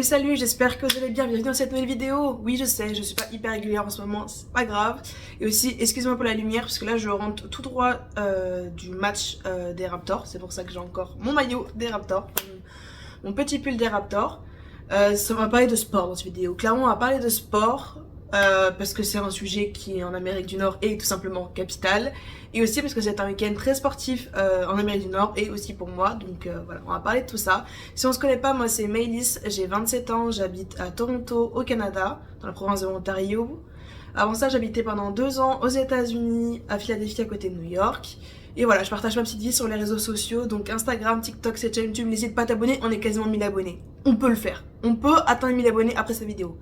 Salut, j'espère que vous allez bien, bienvenue dans cette nouvelle vidéo. Oui, je sais, je suis pas hyper régulière en ce moment, c'est pas grave. Et aussi, excusez-moi pour la lumière, parce que là je rentre tout droit du match des Raptors. C'est pour ça que j'ai encore mon maillot des Raptors, mon petit pull des Raptors. Ça va parler de sport dans cette vidéo. Clairement, on va parler de sport parce que c'est un sujet qui est en Amérique du Nord et tout simplement capitale. Et aussi parce que c'est un week-end très sportif en Amérique du Nord et aussi pour moi. Donc voilà, on va parler de tout ça. Si on se connaît pas, moi c'est Maëlys, j'ai 27 ans, j'habite à Toronto au Canada, dans la province de l'Ontario. Avant ça, j'habitais pendant 2 ans aux États-Unis, à Philadelphie à côté de New York. Et voilà, je partage ma petite vie sur les réseaux sociaux, donc Instagram, TikTok, cette chaîne YouTube, n'hésite pas à t'abonner, on est quasiment 1000 abonnés. On peut le faire, on peut atteindre 1000 abonnés après cette vidéo.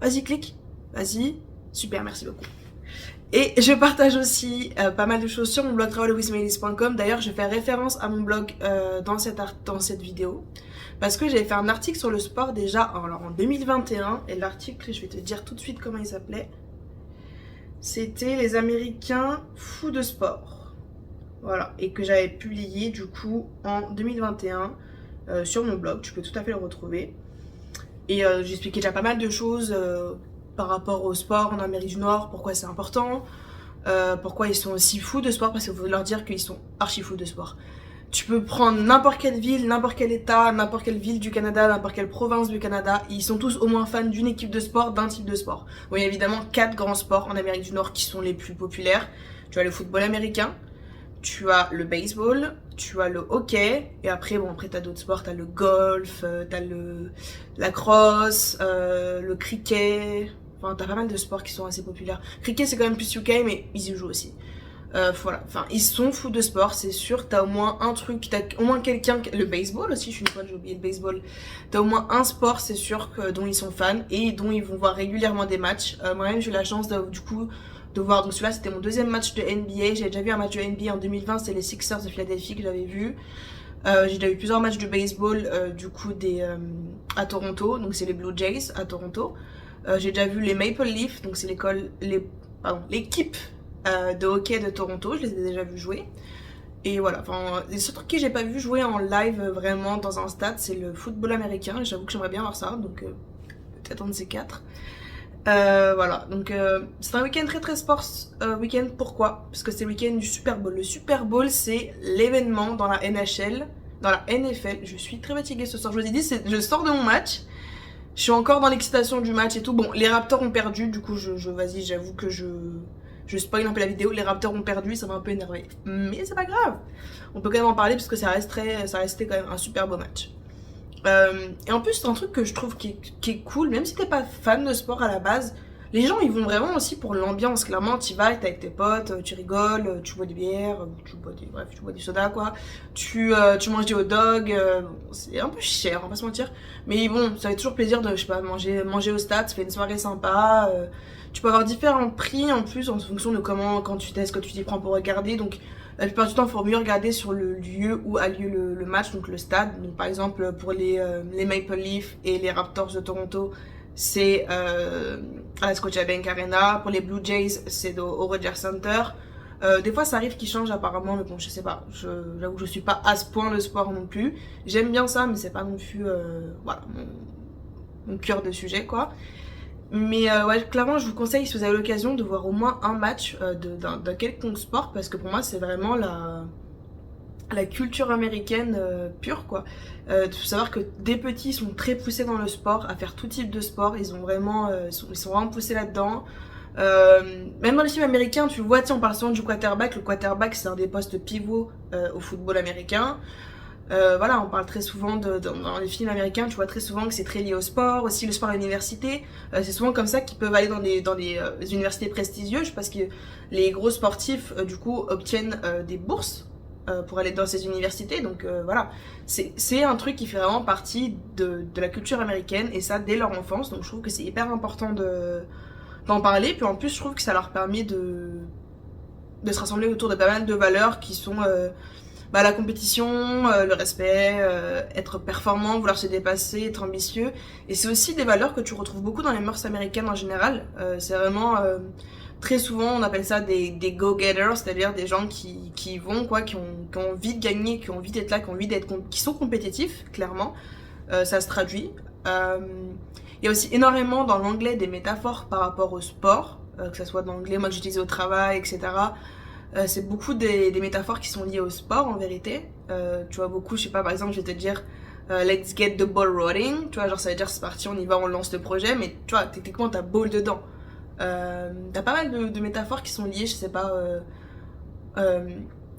Vas-y, clique, vas-y, super, merci beaucoup. Et je partage aussi pas mal de choses sur mon blog travelwithmaëlys.com. D'ailleurs, je fais référence à mon blog dans cette vidéo. Parce que j'avais fait un article sur le sport déjà alors en 2021. Et l'article, je vais te dire tout de suite comment il s'appelait. C'était les Américains fous de sport. Voilà. Et que j'avais publié du coup en 2021 sur mon blog. Tu peux tout à fait le retrouver. Et j'expliquais déjà pas mal de choses par rapport au sport en Amérique du Nord, pourquoi c'est important, pourquoi ils sont aussi fous de sport, parce qu'il faut leur dire qu'ils sont archi fous de sport. Tu peux prendre n'importe quelle ville, n'importe quel état, n'importe quelle ville du Canada, n'importe quelle province du Canada, ils sont tous au moins fans d'une équipe de sport, d'un type de sport. Bon, il y a évidemment 4 grands sports en Amérique du Nord qui sont les plus populaires. Tu as le football américain, tu as le baseball, tu as le hockey, et après t'as d'autres sports, t'as le golf, t'as la crosse, le cricket, enfin t'as pas mal de sports qui sont assez populaires. Cricket c'est quand même plus UK, mais ils y jouent aussi. Voilà, enfin ils sont fous de sport, c'est sûr, t'as au moins un truc, t'as au moins quelqu'un, le baseball aussi, je suis une fois j'ai oublié le baseball, t'as au moins un sport c'est sûr dont ils sont fans et dont ils vont voir régulièrement des matchs. Moi-même j'ai eu la chance de voir, donc celui-là c'était mon deuxième match de NBA, j'avais déjà vu un match de NBA en 2020, c'était les Sixers de Philadelphie que j'avais vu. J'ai déjà eu plusieurs matchs de baseball du coup à Toronto, donc c'est les Blue Jays à Toronto. J'ai déjà vu les Maple Leafs, donc c'est l'équipe de hockey de Toronto, je les ai déjà vus jouer. Et voilà, enfin, les seuls trucs que j'ai pas vu jouer en live vraiment dans un stade, c'est le football américain, et j'avoue que j'aimerais bien voir ça, donc peut-être un de ces 4. Voilà, donc c'est un week-end très sport week-end. Pourquoi? Parce que c'est le week-end du Super Bowl. Le Super Bowl, c'est l'événement dans la NHL, dans la NFL. Je suis très fatiguée ce soir, je vous ai dit, je sors de mon match. Je suis encore dans l'excitation du match et tout. Bon, les Raptors ont perdu, du coup, vas-y, j'avoue que je spoil un peu la vidéo. Les Raptors ont perdu, ça m'a un peu énervé. Mais c'est pas grave. On peut quand même en parler parce que ça restait quand même un super beau match. Et en plus, c'est un truc que je trouve qui est cool, même si t'es pas fan de sport à la base, les gens ils vont vraiment aussi pour l'ambiance. Clairement, tu vas, t'es avec tes potes, tu rigoles, tu bois des bières, tu bois du soda quoi, tu manges des hot dogs, c'est un peu cher, on va pas se mentir, mais bon, ça fait toujours plaisir de, je sais pas, manger au stade, ça fait une soirée sympa. Tu peux avoir différents prix en plus en fonction de quand tu t'es, ce que tu t'y prends pour regarder, donc la plupart du temps, il faut mieux regarder sur le lieu où a lieu le match, donc le stade. Donc par exemple, pour les Maple Leafs et les Raptors de Toronto, c'est à la Scotiabank Arena. Pour les Blue Jays, c'est au Rogers Center. Des fois, ça arrive qu'ils changent apparemment, mais bon, je sais pas. J'avoue que je suis pas à ce point le sport non plus. J'aime bien ça, mais c'est pas non plus voilà, mon cœur de sujet, quoi. Mais ouais, clairement, je vous conseille, si vous avez l'occasion, de voir au moins un match d'un quelconque sport, parce que pour moi, c'est vraiment la culture américaine pure, quoi. Il faut savoir que des petits sont très poussés dans le sport, à faire tout type de sport. Ils sont vraiment poussés là-dedans. Même dans les films américains, tu vois, on parle souvent du quarterback. Le quarterback, c'est un des postes pivots au football américain. Voilà, on parle très souvent dans les films américains, tu vois très souvent que c'est très lié au sport, aussi le sport à l'université. C'est souvent comme ça qu'ils peuvent aller dans des universités prestigieuses, parce que les gros sportifs, du coup, obtiennent des bourses pour aller dans ces universités. Donc voilà, c'est un truc qui fait vraiment partie de la culture américaine, et ça dès leur enfance. Donc je trouve que c'est hyper important d'en parler. Puis en plus, je trouve que ça leur permet de se rassembler autour de pas mal de valeurs qui sont la compétition, le respect, être performant, vouloir se dépasser, être ambitieux. Et c'est aussi des valeurs que tu retrouves beaucoup dans les mœurs américaines en général. C'est vraiment très souvent, on appelle ça des go-getters, c'est-à-dire des gens qui vont, quoi, qui ont envie de gagner, qui ont envie d'être là, qui sont compétitifs, clairement. Ça se traduit Il y a aussi énormément dans l'anglais des métaphores par rapport au sport, que ce soit dans l'anglais moi que j'utilise au travail, etc. C'est beaucoup des métaphores qui sont liées au sport en vérité. Tu vois beaucoup, je sais pas, par exemple je vais te dire let's get the ball rolling, tu vois, genre ça veut dire c'est parti, on y va, on lance le projet, mais tu vois, techniquement t'as ball dedans. T'as pas mal de métaphores qui sont liées, je sais pas,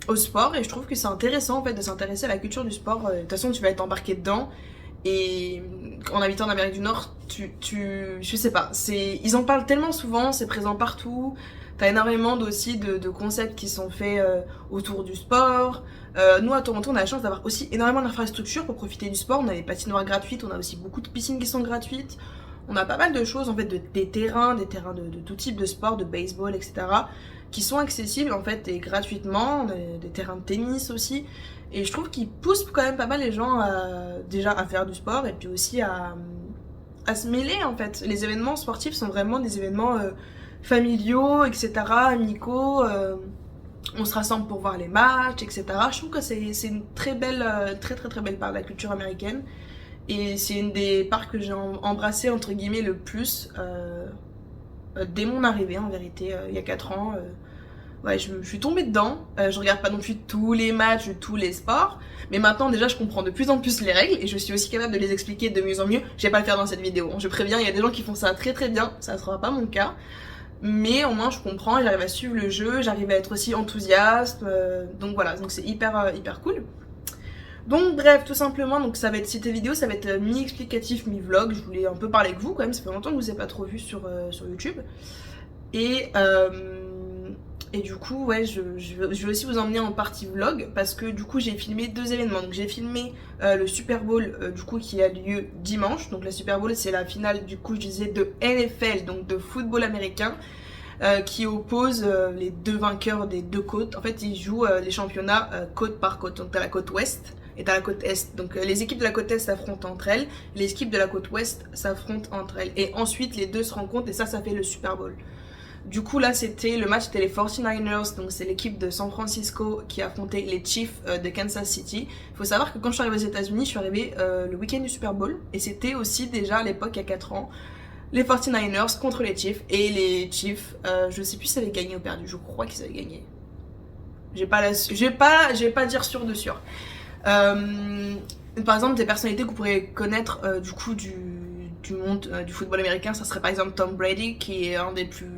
au sport, et je trouve que c'est intéressant en fait de s'intéresser à la culture du sport. De toute façon tu vas être embarqué dedans. Et en habitant en Amérique du Nord, je sais pas, ils en parlent tellement souvent, c'est présent partout. T'as énormément aussi de concepts qui sont faits autour du sport. Nous à Toronto, on a la chance d'avoir aussi énormément d'infrastructures pour profiter du sport. On a des patinoires gratuites, on a aussi beaucoup de piscines qui sont gratuites. On a pas mal de choses en fait, des terrains de tout type de sport, de baseball, etc. qui sont accessibles en fait et gratuitement, des terrains de tennis aussi. Et je trouve qu'ils poussent quand même pas mal les gens déjà à faire du sport et puis aussi à se mêler en fait. Les événements sportifs sont vraiment des événements familiaux, etc., amicaux. On se rassemble pour voir les matchs, etc. Je trouve que c'est une très belle, très belle part de la culture américaine. Et c'est une des parts que j'ai embrassé entre guillemets le plus dès mon arrivée en vérité, il y a 4 ans. Ouais, je suis tombée dedans. Je regarde pas non plus tous les matchs de tous les sports, mais maintenant déjà je comprends de plus en plus les règles et je suis aussi capable de les expliquer de mieux en mieux. Je vais pas le faire dans cette vidéo, je préviens, il y a des gens qui font ça très bien, ça sera pas mon cas. Mais au moins je comprends, j'arrive à suivre le jeu, j'arrive à être aussi enthousiaste, donc voilà, donc c'est hyper cool. Donc bref, tout simplement, donc ça va être cette vidéo, ça va être mi-explicatif, mi-vlog. Je voulais un peu parler avec vous quand même, ça fait longtemps que je vous ai pas trop vu sur YouTube. Et du coup, ouais, je vais aussi vous emmener en partie vlog parce que du coup j'ai filmé 2 événements. Donc j'ai filmé le Super Bowl du coup qui a lieu dimanche. Donc la Super Bowl c'est la finale du coup je disais de NFL, donc de football américain, qui oppose les 2 vainqueurs des 2 côtes. En fait ils jouent les championnats côte par côte. Donc t'as la côte ouest et t'as la côte est. Donc les équipes de la côte est s'affrontent entre elles, les équipes de la côte ouest s'affrontent entre elles. Et ensuite les deux se rencontrent et ça fait le Super Bowl. Du coup là c'était le match, c'était les 49ers, donc c'est l'équipe de San Francisco qui affrontait les Chiefs de Kansas City. Il faut savoir que quand je suis arrivée aux États-Unis, je suis arrivée le week-end du Super Bowl et c'était aussi déjà à l'époque, il y a 4 ans, les 49ers contre les Chiefs. Et les Chiefs, je sais plus si ça avait gagné ou perdu, je crois qu'ils avaient gagné. Je vais pas dire sûr de sûr. Par exemple des personnalités que vous pourrez connaître du coup du monde du football américain, ça serait par exemple Tom Brady qui est un des plus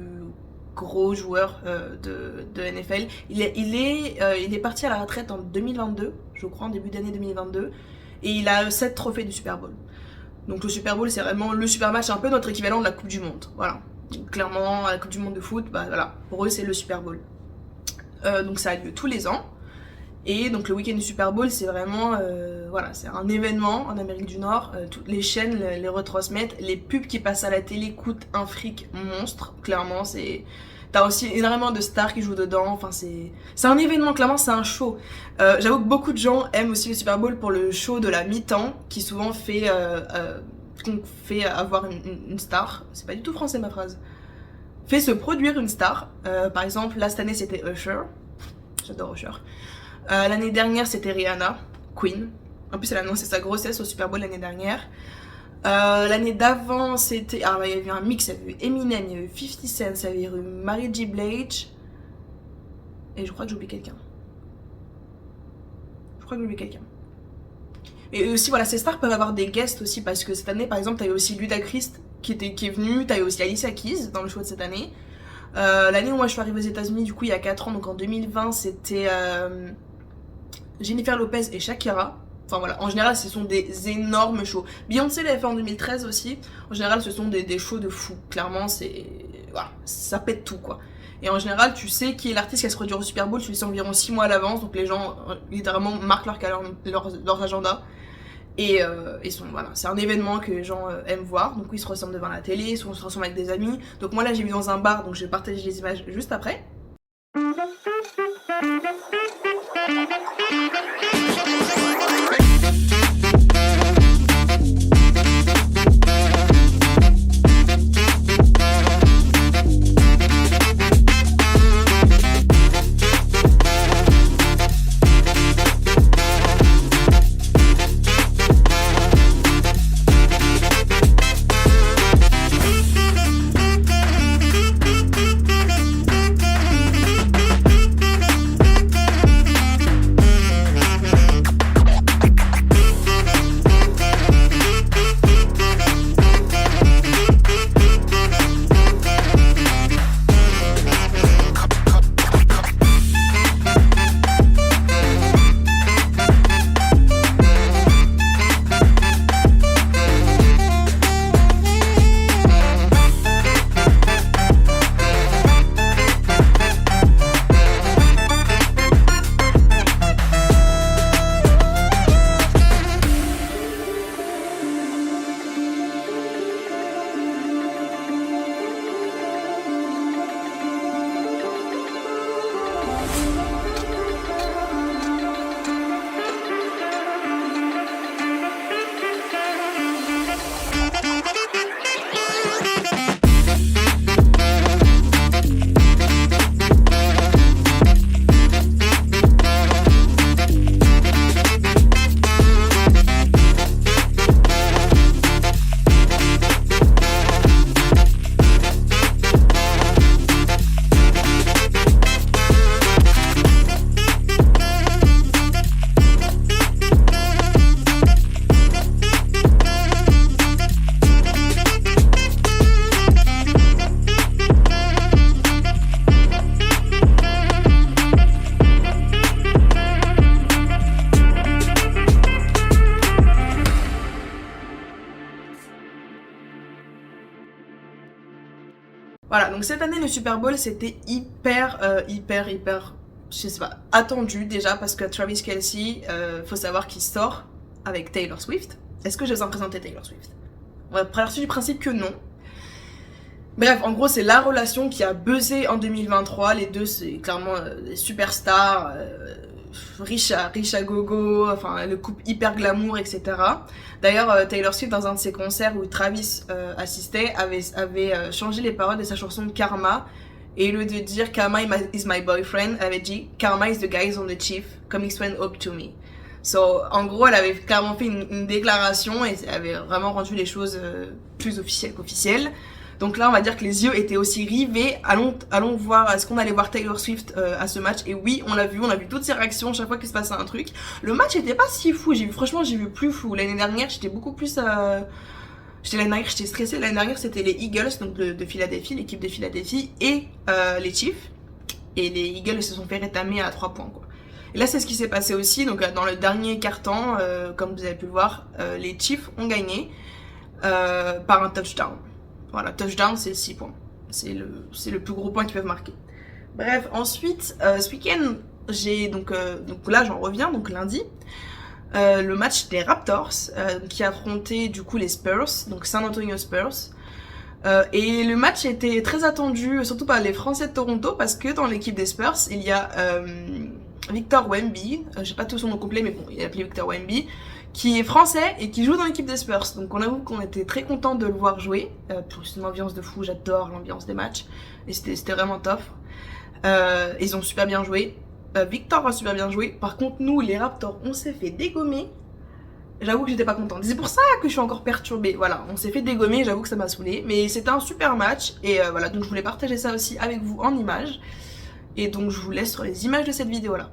gros joueur de NFL. Il est parti à la retraite en 2022, je crois, en début d'année 2022, et il a 7 trophées du Super Bowl. Donc le Super Bowl c'est vraiment le super match, c'est un peu notre équivalent de la Coupe du Monde, voilà. Donc, clairement la Coupe du Monde de foot, bah voilà, pour eux c'est le Super Bowl. Donc ça a lieu tous les ans. Et donc le week-end du Super Bowl c'est vraiment voilà, c'est un événement en Amérique du Nord, toutes les chaînes les retransmettent, les pubs qui passent à la télé coûtent un fric monstre, clairement c'est... T'as aussi énormément de stars qui jouent dedans, enfin c'est un événement, clairement c'est un show. J'avoue que beaucoup de gens aiment aussi le Super Bowl pour le show de la mi-temps qui souvent fait avoir une star, c'est pas du tout français ma phrase, fait se produire une star. Par exemple là cette année c'était Usher, j'adore Usher. L'année dernière c'était Rihanna, Queen. En plus elle a annoncé sa grossesse au Super Bowl l'année dernière. L'année d'avant c'était... Ah il y avait un mix, il y avait eu Eminem, il y avait eu 50 Cent, il y avait eu Mary J. Blige. Et je crois que j'oublie quelqu'un. Et aussi voilà, ces stars peuvent avoir des guests aussi parce que cette année par exemple t'as eu aussi Ludacris qui est venu, t'as eu aussi Alicia Keys dans le show de cette année. L'année où moi je suis arrivée aux États-Unis, du coup il y a 4 ans, donc en 2020 c'était Jennifer Lopez et Shakira. Enfin voilà, en général ce sont des énormes shows. Beyoncé l'avait fait en 2013 aussi. En général ce sont des shows de fou. Clairement c'est... Voilà, ça pète tout quoi. Et en général tu sais qui est l'artiste qui va se produire au Super Bowl, tu le sais environ 6 mois à l'avance. Donc les gens littéralement marquent leurs agendas. Et voilà, c'est un événement que les gens aiment voir. Donc ils se ressemblent devant la télé, souvent ils se ressemblent avec des amis. Donc moi là j'ai vu dans un bar, donc je vais partager les images juste après. donc cette année le Super Bowl c'était hyper, je sais pas, attendu déjà parce que Travis Kelce, faut savoir qu'il sort avec Taylor Swift. Est-ce que je vais en présenter Taylor Swift? On va partir du principe que non. Bref, en gros, c'est la relation qui a buzzé en 2023. Les deux, c'est clairement des superstars, riches à gogo, enfin, le couple hyper glamour, etc. D'ailleurs, Taylor Swift, dans un de ses concerts où Travis assistait, avait changé les paroles de sa chanson Karma. Et au lieu de dire Karma is my boyfriend, elle avait dit Karma is the guys on the chief, coming straight up to me. So, en gros, elle avait clairement fait une déclaration et elle avait vraiment rendu les choses plus officielles qu'officielles. Donc là, on va dire que les yeux étaient aussi rivés. Allons voir, est-ce qu'on allait voir Taylor Swift à ce match? Et oui, on a vu toutes ses réactions chaque fois qu'il se passait un truc. Le match était pas si fou, franchement, j'ai vu plus fou. L'année dernière, j'étais beaucoup plus... J'étais stressée. L'année dernière, c'était les Eagles, donc de Philadelphie, l'équipe de Philadelphie, et les Chiefs. Et les Eagles se sont fait rétamer à 3 points, quoi. Et là, c'est ce qui s'est passé aussi. Donc, dans le dernier quart-temps, comme vous avez pu le voir, les Chiefs ont gagné par un touchdown. Voilà, touchdown, c'est 6 points. C'est le plus gros point qu'ils peuvent marquer. Bref, ensuite, ce week-end, donc là, j'en reviens, donc lundi, le match des Raptors qui affrontaient du coup les Spurs, donc San Antonio Spurs. Et le match était très attendu, surtout par les Français de Toronto, parce que dans l'équipe des Spurs, il y a Victor Wemby, j'ai pas tout son nom complet, mais bon, il est appelé Victor Wemby, qui est français et qui joue dans l'équipe des Spurs. Donc on avoue qu'on était très content de le voir jouer. C'est une ambiance de fou, j'adore l'ambiance des matchs. Et c'était vraiment top. Ils ont super bien joué. Victor a super bien joué. Par contre, nous, les Raptors, on s'est fait dégommer. J'avoue que j'étais pas contente. C'est pour ça que je suis encore perturbée. Voilà, on s'est fait dégommer, j'avoue que ça m'a saoulée. Mais c'était un super match. Et voilà, donc je voulais partager ça aussi avec vous en images. Et donc je vous laisse sur les images de cette vidéo-là.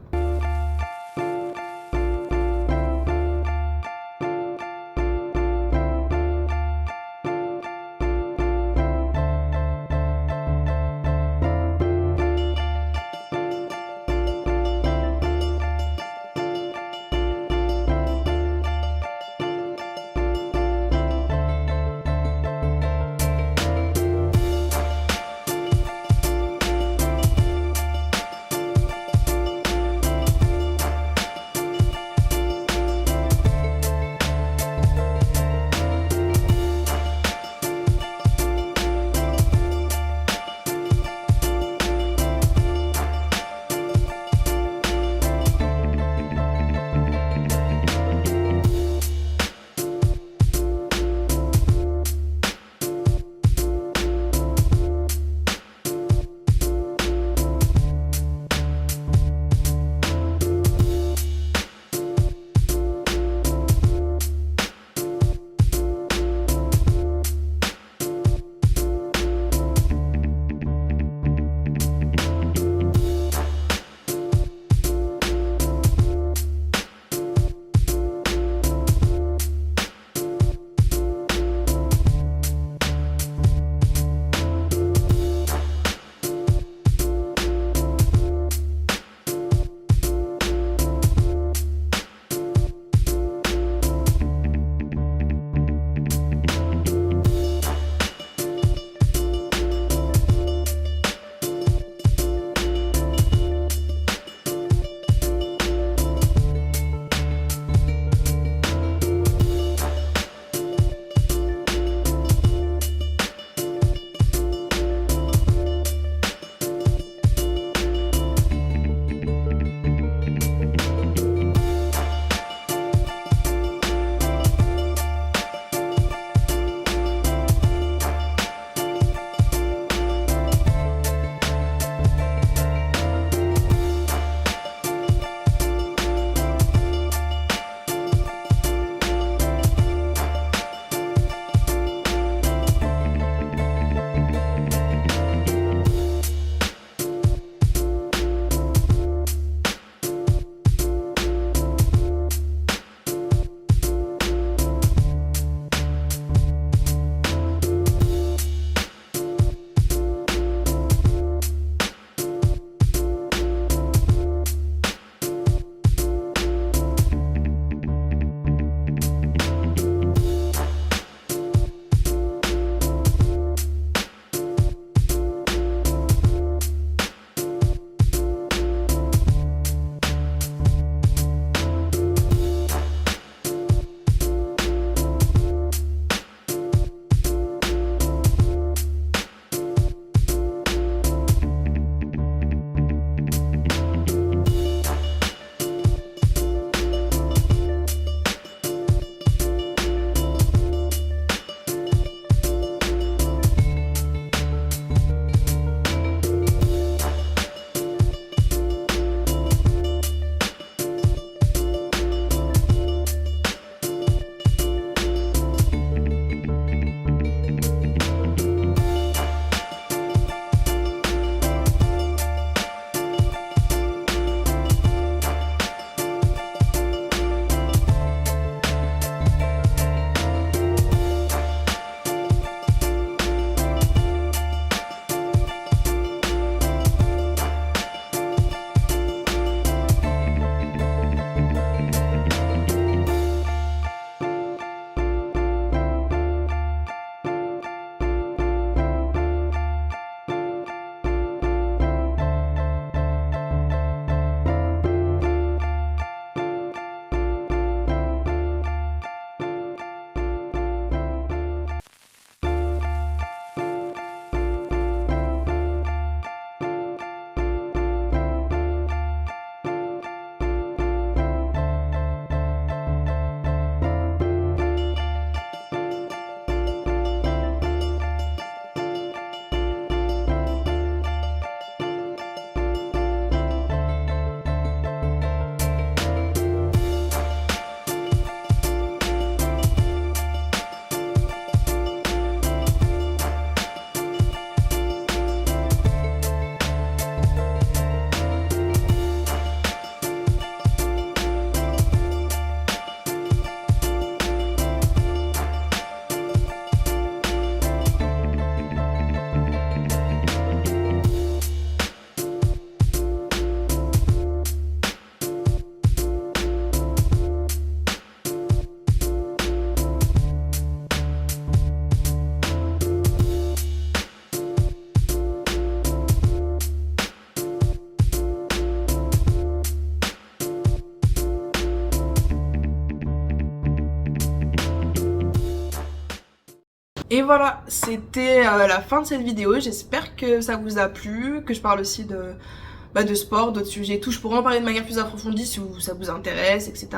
Et voilà, c'était la fin de cette vidéo. J'espère que ça vous a plu, que je parle aussi de sport, d'autres sujets et tout. Je pourrais en parler de manière plus approfondie si ça vous intéresse, etc.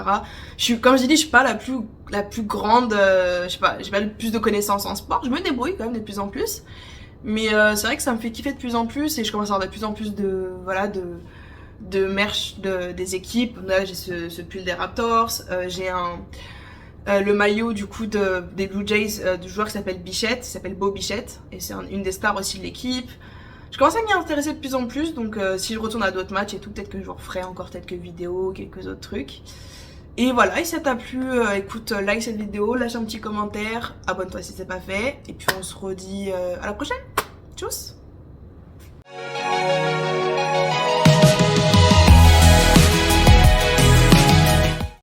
Comme j'ai dit, je suis pas la plus grande, je sais pas, j'ai pas le plus de connaissances en sport. Je me débrouille quand même de plus en plus. Mais c'est vrai que ça me fait kiffer de plus en plus et je commence à avoir de plus en plus de merch des équipes. Là, j'ai ce pull des Raptors, j'ai le maillot du coup des Blue Jays du joueur qui s'appelle Bichette, qui s'appelle Beau Bichette, et c'est une des stars aussi de l'équipe. Je commence à m'y intéresser de plus en plus, donc si je retourne à d'autres matchs et tout, peut-être que je vous referai encore quelques vidéos, quelques autres trucs. Et voilà, et si ça t'a plu, écoute, like cette vidéo, lâche un petit commentaire, abonne-toi si c'est pas fait, et puis on se redit à la prochaine. Tchuss!